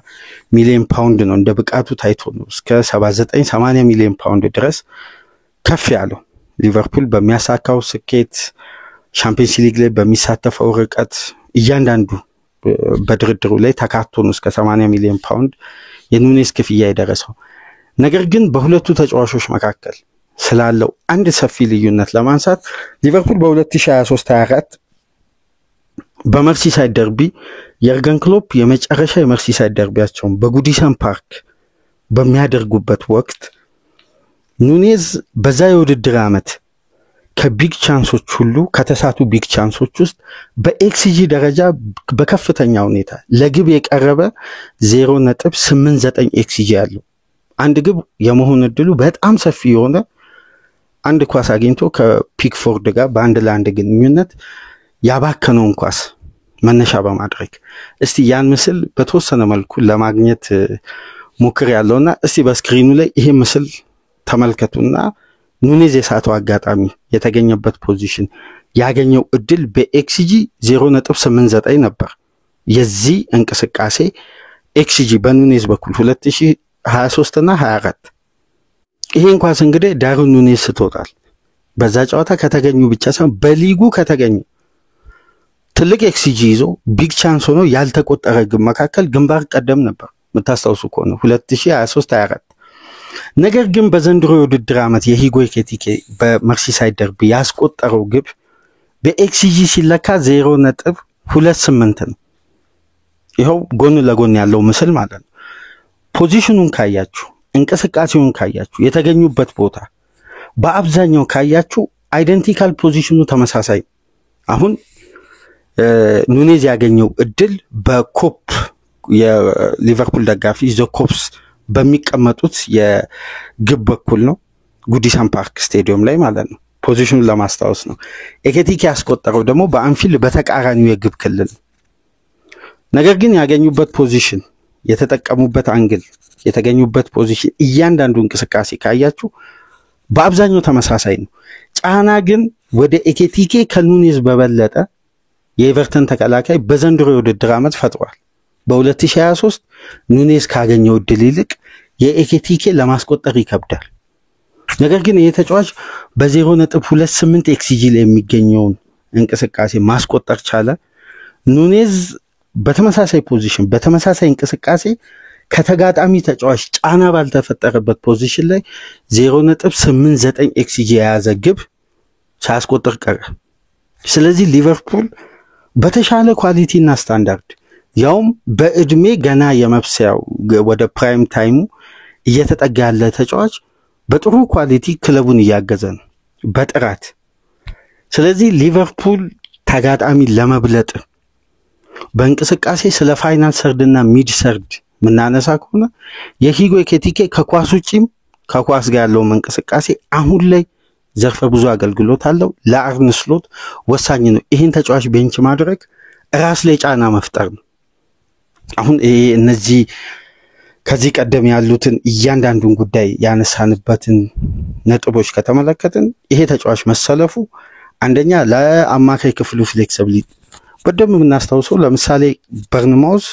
ሚሊዮን ፓውንድ ነው። እንደ ብቃቱ ታይቶ ነው እስከ 79-80 ሚሊዮን ፓውንድ ድረስ ከፍ ያለው። ሊቨርፑል በሚያሳካው ስኬት ቻምፒየንስ ሊግ ላይ በሚሳተፈው ርቀት እያንዳንዱ በድርድሩ ላይ ተካቶ ነው እስከ 80 ሚሊዮን ፓውንድ የኑኔዝ ክፍያ የደረሰው። ነገር ግን በሁለቱ ተጫዋቾች መካከል ስላለው አንድ ሰፊ ልዩነት ለማንሳት ሊቨርፑል በ2023-24 በመርሲሳይድ ደርቢ የርገን ክሎፕ የመጨረሻ የመርሲሳይድ ደርቢያቸውን በጉዲሰን ፓርክ በሚያደርጉበት ወቅት ኑኔዝ በዛ የውድድር ዓመት ከቢግ ቻንሶች ሁሉ ከተሳቱ ቢግ ቻንሶች ውስጥ በኤክስጂ ደረጃ በከፍተኛ ሁኔታ ለግብ የቀረበ 0.89 ኤክስጂ ያለው አንድ ግብ የመሆን እድሉ በጣም ሰፊ የሆነ አንድ ኳስ አግኝቶ ከፒክፎርድ ጋር በአንድ ለአንድ ግንኙነት ያባከነውን ኳስ መነሻ በማድረግ እስቲ ያን ምስል በተወሰነ መልኩ ለማግኘት ሞክር ያለውና እስቲ በስክሪኑ ላይ ይሄ ምስል ተመልከቱና ኑኔዝ የሳተው አጋጣሚ የተገኘበት ፖዚሽን ያገኘው እድል በኤክስጂ 0.89 ነበር። የዚህ እንቅስቃሴ ኤክስጂ በኑኔዝ በኩል 2023 እና 24 ይሄን ኳስ እንግዲህ ዳርዊን ኑኔዝ ስቶታል። በዛ ጨዋታ ከተገኙ ብቻ ሳይሆን በሊጉ ከተገኙ ትልቅ ኤክስጂ ይዞ ቢግ ቻንስ ሆኖ ያልተቆጠረ ግብ መካከል ግንባር ቀደም ነበር መታስተውሱ ከሆነ 2023-24 ነገር ግን በዘንድሮ የውድድር ዓመት የሂጎ ኤኪቲኬ በመርሲሳይድ ደርቢ ያስቆጠረው ግብ በኤክስጂ ሲለካ 0.28 ነው። ይኸው ጎን ለጎን ያለው ምስል ማለት ነው። ፖዚሽኑን ካያችሁ እንቅስቃሴውን ካያችሁ የተገኙበት ቦታ በአብዛኛው ካያችሁ አይደንቲካል ፖዚሽኑ ተመሳሳይ። አሁን ኑኔዝ ያገኘው እድል በኮፕ የሊቨርፑል ደጋፊ ዘኮፕስ በሚቀመጡት የግብ በኩል ነው ጉዲሰን ፓርክ ስቴዲየም ላይ ማለት ነው። ፖዚሽኑን ለማስታወስ ነው። ኤኪቲኬ ያስቆጠረው ደግሞ በአንፊልድ በተቃራኒው የግብ ክልል። ነገር ግን ያገኙበት ፖዚሽን የተጠቀሙበት አንግል የተገኙበት ፖዚሽን እያንዳንዱ እንቅስቃሴ ካያችሁ በአብዛኛው ተመሳሳይ ነው። ጫና ግን ወደ ኤኪቲኬ ከኑኔዝ በበለጠ የኤቨርተን ተከላካይ በዘንድሮ የውድድር ዓመት ፈጥሯል። በ2023 ኑኔዝ ካገኘው እድል ይልቅ የኤኪቲኬ ለማስቆጠር ይከብዳል። ነገር ግን ይሄ ተጫዋች በ0.28 ኤክስጂ ላይ የሚገኘውን እንቅስቃሴ ማስቆጠር ቻለ። ኑኔዝ በተመሳሳይ ፖዚሽን በተመሳሳይ እንቅስቃሴ ከተጋጣሚ ተጫዋች ጫና ባልተፈጠረበት ፖዚሽን ላይ 0.89 ኤክስጂ የያዘ ግብ ሳያስቆጥር ቀረ። ስለዚህ ሊቨርፑል በተሻለ ኳሊቲና ስታንዳርድ ያውም በእድሜ ገና የመብሰያው ወደ ፕራይም ታይሙ እየተጠጋ ያለ ተጫዋች በጥሩ ኳሊቲ ክለቡን እያገዘ ነው በጥራት። ስለዚህ ሊቨርፑል ተጋጣሚ ለመብለጥ በእንቅስቃሴ ስለ ፋይናል ሰርድና ሚድ ሰርድ ምናነሳ ከሆነ የሂጎ ኤኪቲኬ ከኳስ ውጪም ከኳስ ጋር ያለው እንቅስቃሴ አሁን ላይ ዘርፈ ብዙ አገልግሎት አለው። ለአርነ ስሎት ወሳኝ ነው። ይሄን ተጫዋች ቤንች ማድረግ ራስ ላይ ጫና መፍጠር ነው። አሁን እነዚህ ከዚህ ቀደም ያሉትን እያንዳንዱን ጉዳይ ያነሳንበትን ነጥቦች ከተመለከትን ይሄ ተጫዋች መሰለፉ አንደኛ ለአማካይ ክፍሉ ፍሌክሲቢሊቲ በደንብ የምናስታውሰው ለምሳሌ በርንማውዝ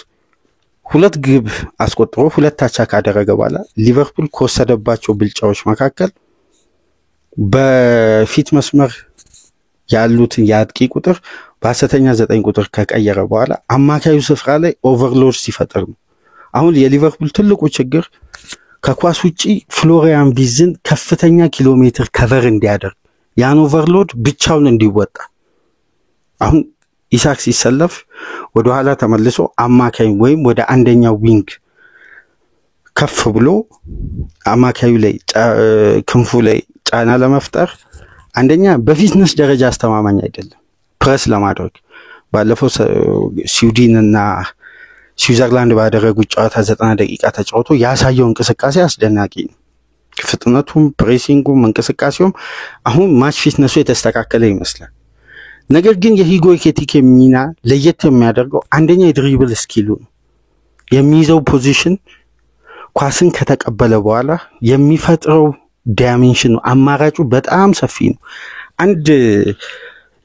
2 ግብ አስቆጥሮ 2 አቻ ካደረገ በኋላ ሊቨርፑል ከወሰደባቸው ብልጫዎች መካከል በፊት መስመር ያሉትን የአጥቂ ቁጥር በሐሰተኛ 9 ቁጥር ከቀየረ በኋላ አማካዩ ስፍራ ላይ ኦቨርሎድ ሲፈጠር ነው። አሁን የሊቨርፑል ትልቁ ችግር ከኳስ ውጪ ፍሎሪያን ቪዝን ከፍተኛ ኪሎ ሜትር ከቨር እንዲያደርግ ያን ኦቨርሎድ ብቻውን እንዲወጣ አሁን ኢሳክ ሲሰለፍ ወደ ኋላ ተመልሶ አማካይ ወይም ወደ አንደኛው ዊንግ ከፍ ብሎ አማካዩ ላይ ክንፉ ላይ ጫና ለመፍጠር አንደኛ በፊትነስ ደረጃ አስተማማኝ አይደለም ፕሬስ ለማድረግ። ባለፈው ስዊድንና ስዊዘርላንድ ባደረጉት ጨዋታ 90 ደቂቃ ተጫውቶ ያሳየው እንቅስቃሴ አስደናቂ ነው። ፍጥነቱም ፕሬሲንጉም እንቅስቃሴውም አሁን ማች ፊትነሱ የተስተካከለ ይመስላል። ነገር ግን የሂጎ ኤኪቲኬ ሚና ለየት የሚያደርገው አንደኛ የድሪብል ስኪሉ ነው። የሚይዘው ፖዚሽን ኳስን ከተቀበለ በኋላ የሚፈጥረው ዳይሜንሽን አማራጩ በጣም ሰፊ ነው። አንድ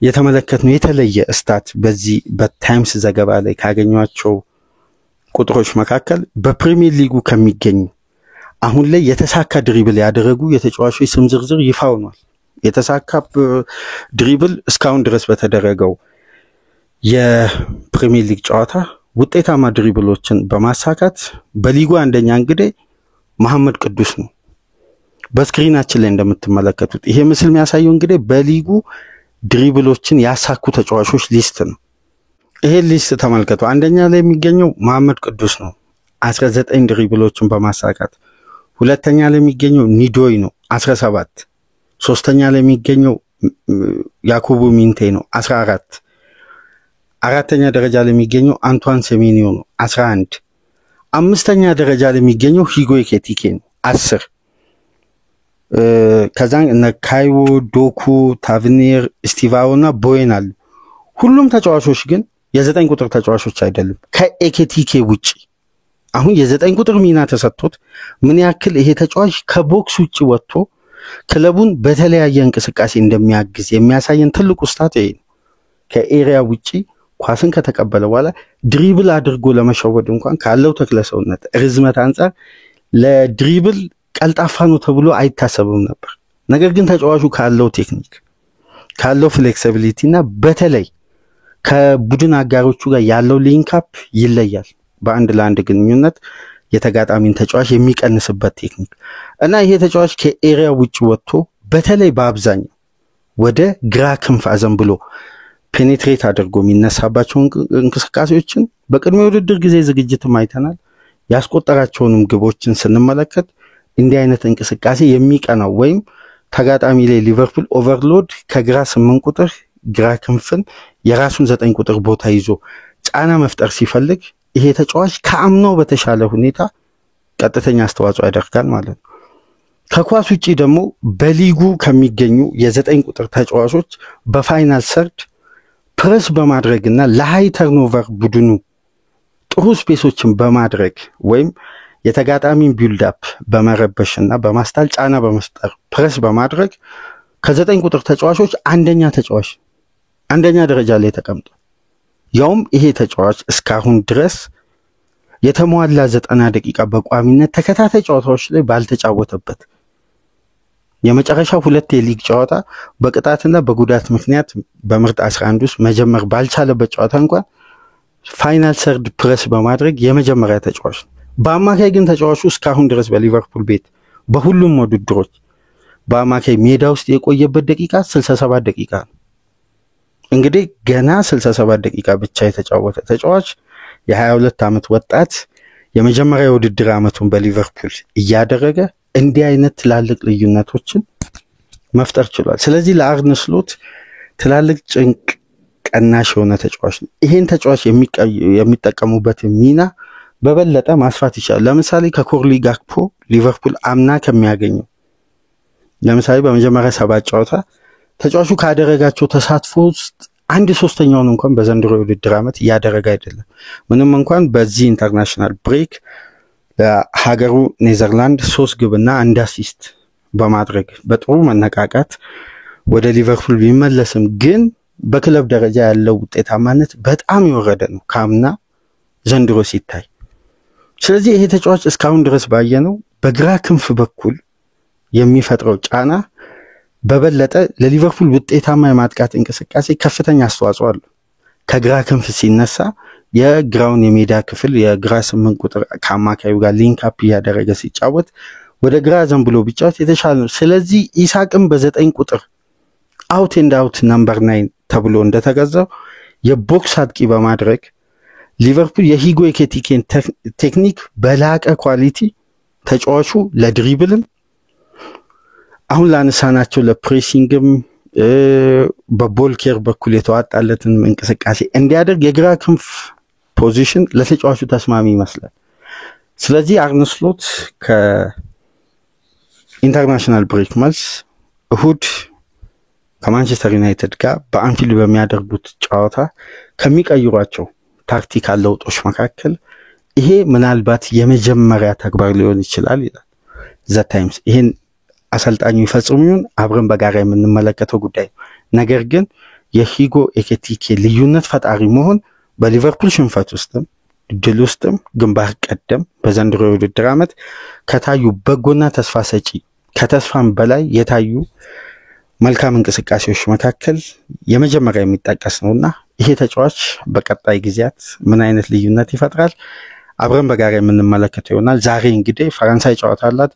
የተመለከትነው የተለየ ስታት በዚህ በታይምስ ዘገባ ላይ ካገኟቸው ቁጥሮች መካከል በፕሪሚየር ሊጉ ከሚገኙ አሁን ላይ የተሳካ ድሪብል ያደረጉ የተጫዋቾች ስም ዝርዝር ይፋ ሆኗል። የተሳካ ድሪብል እስካሁን ድረስ በተደረገው የፕሪሚየር ሊግ ጨዋታ ውጤታማ ድሪብሎችን በማሳካት በሊጉ አንደኛ እንግዲህ መሐመድ ቅዱስ ነው። በስክሪናችን ላይ እንደምትመለከቱት ይሄ ምስል የሚያሳየው እንግዲህ በሊጉ ድሪብሎችን ያሳኩ ተጫዋቾች ሊስት ነው። ይሄ ሊስት ተመልከቱ። አንደኛ ላይ የሚገኘው መሐመድ ቅዱስ ነው 19 ድሪብሎችን በማሳካት። ሁለተኛ ላይ የሚገኘው ኒዶይ ነው 17። ሶስተኛ ላይ የሚገኘው ያኮቦ ሚንቴ ነው 14። አራተኛ ደረጃ ላይ የሚገኘው አንቷን ሴሜኒዮ ነው 11። አምስተኛ ደረጃ ላይ የሚገኘው ሂጎ ኤኪቲኬ ነው 10። ከዛን እነ ካይዎ፣ ዶኩ፣ ታቭኔር፣ ስቲቫኦና ቦዌን አሉ። ሁሉም ተጫዋቾች ግን የ9 ቁጥር ተጫዋቾች አይደሉም ከኤኪቲኬ ውጪ። አሁን የ9 ቁጥር ሚና ተሰጥቶት ምን ያክል ይሄ ተጫዋች ከቦክስ ውጪ ወጥቶ ክለቡን በተለያየ እንቅስቃሴ እንደሚያግዝ የሚያሳየን ትልቁ ስታት ይሄ ነው። ከኤሪያ ውጪ ኳስን ከተቀበለ በኋላ ድሪብል አድርጎ ለመሸወድ እንኳን ካለው ተክለሰውነት ርዝመት አንፃር ለድሪብል ቀልጣፋ ነው ተብሎ አይታሰብም ነበር። ነገር ግን ተጫዋቹ ካለው ቴክኒክ ካለው ፍሌክሲቢሊቲ እና በተለይ ከቡድን አጋሮቹ ጋር ያለው ሊንክ አፕ ይለያል። በአንድ ለአንድ ግንኙነት የተጋጣሚን ተጫዋች የሚቀንስበት ቴክኒክ እና ይሄ ተጫዋች ከኤሪያ ውጪ ወጥቶ በተለይ በአብዛኛው ወደ ግራ ክንፍ አዘንብሎ ፔኔትሬት አድርጎ የሚነሳባቸው እንቅስቃሴዎችን በቅድመ ውድድር ጊዜ ዝግጅትም አይተናል። ያስቆጠራቸውንም ግቦችን ስንመለከት እንዲህ አይነት እንቅስቃሴ የሚቀናው ወይም ተጋጣሚ ላይ ሊቨርፑል ኦቨርሎድ ከግራ 8 ቁጥር ግራ ክንፍን የራሱን 9 ቁጥር ቦታ ይዞ ጫና መፍጠር ሲፈልግ ይሄ ተጫዋች ከአምናው በተሻለ ሁኔታ ቀጥተኛ አስተዋጽኦ ያደርጋል ማለት ነው። ከኳስ ውጪ ደግሞ በሊጉ ከሚገኙ የ9 ቁጥር ተጫዋቾች በፋይናል ሰርድ ፕረስ በማድረግና ለሃይ ተርኖቨር ቡድኑ ጥሩ ስፔሶችን በማድረግ ወይም የተጋጣሚን ቢልድ አፕ በመረበሽና በማስታል ጫና በመፍጠር ፕረስ በማድረግ ከ9 ቁጥር ተጫዋቾች አንደኛ ደረጃ ላይ ተቀምጧል። ያውም ይሄ ተጫዋች እስካሁን ድረስ የተሟላ 90 ደቂቃ በቋሚነት ተከታታይ ጨዋታዎች ላይ ባልተጫወተበት የመጨረሻው 2 የሊግ ጨዋታ በቅጣትና በጉዳት ምክንያት በምርጥ 11 ውስጥ መጀመር ባልቻለበት ጨዋታ እንኳን ፋይናል ሰርድ ፕረስ በማድረግ የመጀመሪያ ተጫዋች ነው። በአማካይ ግን ተጫዋቹ እስካሁን ድረስ በሊቨርፑል ቤት በሁሉም ውድድሮች በአማካይ ሜዳ ውስጥ የቆየበት ደቂቃ 67 ደቂቃ ነው። እንግዲህ ገና 67 ደቂቃ ብቻ የተጫወተ ተጫዋች የ22 ዓመት ወጣት የመጀመሪያ ውድድር ዓመቱን በሊቨርፑል እያደረገ እንዲህ አይነት ትላልቅ ልዩነቶችን መፍጠር ችሏል። ስለዚህ ለአርነ ስሎት ትላልቅ ጭንቅ ቀናሽ የሆነ ተጫዋች ነው። ይሄን ተጫዋች የሚጠቀሙበት ሚና በበለጠ ማስፋት ይችላል። ለምሳሌ ከኮርሊ ጋክፖ ሊቨርፑል አምና ከሚያገኘው ለምሳሌ በመጀመሪያ 7 ጨዋታ ተጫዋቹ ካደረጋቸው ተሳትፎ ውስጥ 1/3ኛውን እንኳን በዘንድሮ የውድድር ዓመት እያደረገ አይደለም። ምንም እንኳን በዚህ ኢንተርናሽናል ብሬክ ለሀገሩ ኔዘርላንድ 3 ግብና 1 አሲስት በማድረግ በጥሩ መነቃቃት ወደ ሊቨርፑል ቢመለስም ግን በክለብ ደረጃ ያለው ውጤታማነት በጣም የወረደ ነው ካምና ዘንድሮ ሲታይ። ስለዚህ ይሄ ተጫዋች እስካሁን ድረስ ባየነው በግራ ክንፍ በኩል የሚፈጥረው ጫና በበለጠ ለሊቨርፑል ውጤታማ የማጥቃት እንቅስቃሴ ከፍተኛ አስተዋጽኦ አለው። ከግራ ክንፍ ሲነሳ የግራውን የሜዳ ክፍል የግራ 8 ቁጥር ከአማካዩ ጋር ሊንክ አፕ እያደረገ ሲጫወት ወደ ግራ ዘንብሎ ቢጫወት የተሻለ ነው። ስለዚህ ኢሳቅም በ9 ቁጥር አውት ኤንድ አውት ነምበር 9 ተብሎ እንደተገዛው የቦክስ አጥቂ በማድረግ ሊቨርፑል የሂጎ ኤኪቲኬን ቴክኒክ በላቀ ኳሊቲ ተጫዋቹ ለድሪብልም አሁን ላነሳናቸው ለፕሬሲንግም በቦልኬር በኩል የተዋጣለትን እንቅስቃሴ እንዲያደርግ የግራ ክንፍ ፖዚሽን ለተጫዋቹ ተስማሚ ይመስላል። ስለዚህ አርነ ስሎት ከኢንተርናሽናል ብሬክ መልስ እሁድ ከማንቸስተር ዩናይትድ ጋር በአንፊልድ በሚያደርጉት ጨዋታ ከሚቀይሯቸው ታክቲካል ለውጦች መካከል ይሄ ምናልባት የመጀመሪያ ተግባር ሊሆን ይችላል ይላል ዘ ታይምስ። ይሄን አሰልጣኙ ይፈጽሙን አብረን በጋራ የምንመለከተው ጉዳይ። ነገር ግን የሂጎ ኤኪቲኬ ልዩነት ፈጣሪ መሆን በሊቨርፑል ሽንፈት ውስጥም ድል ውስጥም ግንባር ቀደም በዘንድሮ የውድድር ዓመት ከታዩ በጎና ተስፋ ሰጪ ከተስፋም በላይ የታዩ መልካም እንቅስቃሴዎች መካከል የመጀመሪያ የሚጠቀስ ነውና ይሄ ተጫዋች በቀጣይ ጊዜያት ምን አይነት ልዩነት ይፈጥራል አብረን በጋራ የምንመለከተው ይሆናል። ዛሬ እንግዲህ ፈረንሳይ ጨዋታ አላት።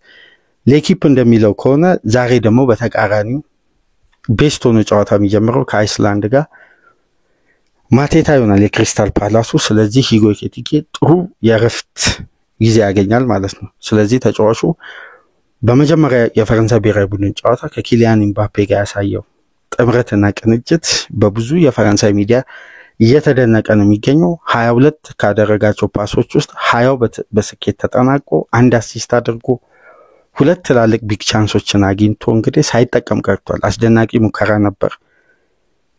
ለኪፕ እንደሚለው ከሆነ ዛሬ ደግሞ በተቃራኒው ቤስቶን ጨዋታ የሚጀምረው ከአይስላንድ ጋር ማቴታ ይሆናል የክሪስታል ፓላሱ። ስለዚህ ሂጎ ኤኪቲኬ ጥሩ የረፍት ጊዜ ያገኛል ማለት ነው። ስለዚህ ተጫዋቹ በመጀመሪያ የፈረንሳይ ብሔራዊ ቡድን ጨዋታ ከኪሊያን ኤምባፔ ጋር ያሳየው ጥምረትና ቅንጅት በብዙ የፈረንሳይ ሚዲያ እየተደነቀ ነው የሚገኘው። 22 ካደረጋቸው ፓሶች ውስጥ 20 በስኬት ተጠናቆ አንድ አሲስት አድርጎ 2 ትላልቅ ቢግ ቻንሶችን አግኝቶ እንግዲህ ሳይጠቀም ቀርቷል። አስደናቂ ሙከራ ነበር።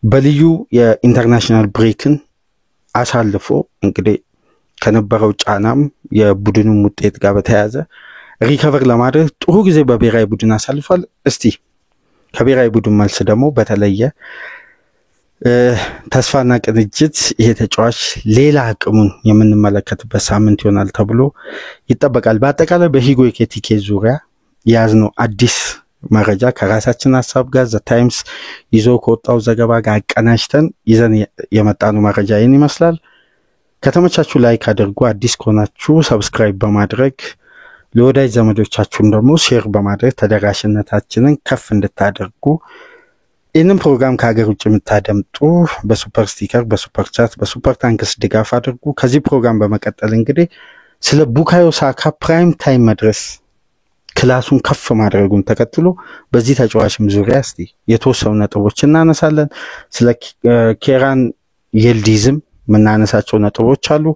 በልዩ የኢንተርናሽናል ብሬክን አሳልፎ እንግዲህ ከነበረው ጫናም የቡድኑም ውጤት ጋር በተያያዘ ሪከቨር ለማድረግ ጥሩ ጊዜ በብሔራዊ ቡድን አሳልፏል። እስቲ ከብሔራዊ ቡድን መልስ ደግሞ በተለየ ተስፋና ቅንጅት ይሄ ተጫዋች ሌላ አቅሙን የምንመለከትበት ሳምንት ይሆናል ተብሎ ይጠበቃል። በአጠቃላይ በሂጎ ኤኪቲኬ ዙሪያ ያዝነው አዲስ መረጃ ከራሳችን ሐሳብ ጋር ዘ ታይምስ ይዞ ከወጣው ዘገባ ጋር አቀናጅተን ይዘን የመጣነው መረጃ ይህን ይመስላል። ከተመቻችሁ ላይክ አድርጉ፣ አዲስ ከሆናችሁ ሰብስክራይብ በማድረግ ለወዳጅ ዘመዶቻችሁም ደግሞ ሼር በማድረግ ተደራሽነታችንን ከፍ እንድታደርጉ ይህንን ፕሮግራም ከሀገር ውጭ የምታደምጡ በሱፐር ስቲከር፣ በሱፐር ቻት፣ በሱፐር ታንክስ ድጋፍ አድርጉ። ከዚህ ፕሮግራም በመቀጠል እንግዲህ ስለ ቡካዮ ሳካ ፕራይም ታይም መድረስ ክላሱን ከፍ ማድረጉን ተከትሎ በዚህ ተጫዋችም ዙሪያ እስቲ የተወሰኑ ነጥቦች እናነሳለን። ስለ ኬራን ይልዲዝም ምናነሳቸው ነጥቦች አሉ።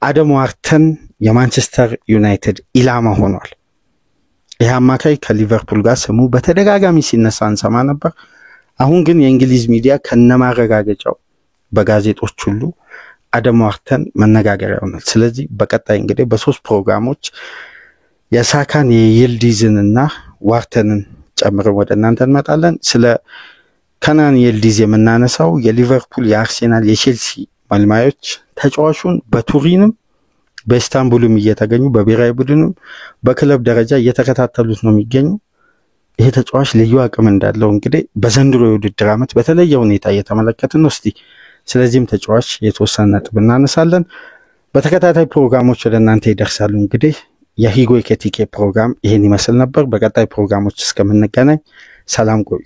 አደም ዋርተን የማንቸስተር ዩናይትድ ኢላማ ሆኗል። ይህ አማካይ ከሊቨርፑል ጋር ስሙ በተደጋጋሚ ሲነሳ እንሰማ ነበር። አሁን ግን የእንግሊዝ ሚዲያ ከነማረጋገጫው በጋዜጦች ሁሉ አደም ዋርተን መነጋገሪያ ሆኗል። ስለዚህ በቀጣይ እንግዲህ በ3 ፕሮግራሞች የሳካን የይልዲዝንና ዋርተንን ጨምረን ወደ እናንተ እንመጣለን። ስለ ከናን ይልዲዝ የምናነሳው የሊቨርፑል፣ የአርሴናል፣ የቼልሲ መልማዮች ተጫዋቹን በቱሪንም በኢስታንቡልም እየተገኙ በብሔራዊ ቡድንም በክለብ ደረጃ እየተከታተሉት ነው የሚገኙ። ይሄ ተጫዋች ልዩ አቅም እንዳለው እንግዲህ በዘንድሮ የውድድር ዓመት በተለየ ሁኔታ እየተመለከትን ነው። እስቲ ስለዚህም ተጫዋች የተወሰነ ነጥብ እናነሳለን። በተከታታይ ፕሮግራሞች ወደ እናንተ ይደርሳሉ። እንግዲህ የሂጎ ኤኪቲኬ ፕሮግራም ይሄን ይመስል ነበር። በቀጣይ ፕሮግራሞች እስከምንገናኝ ሰላም ቆዩ።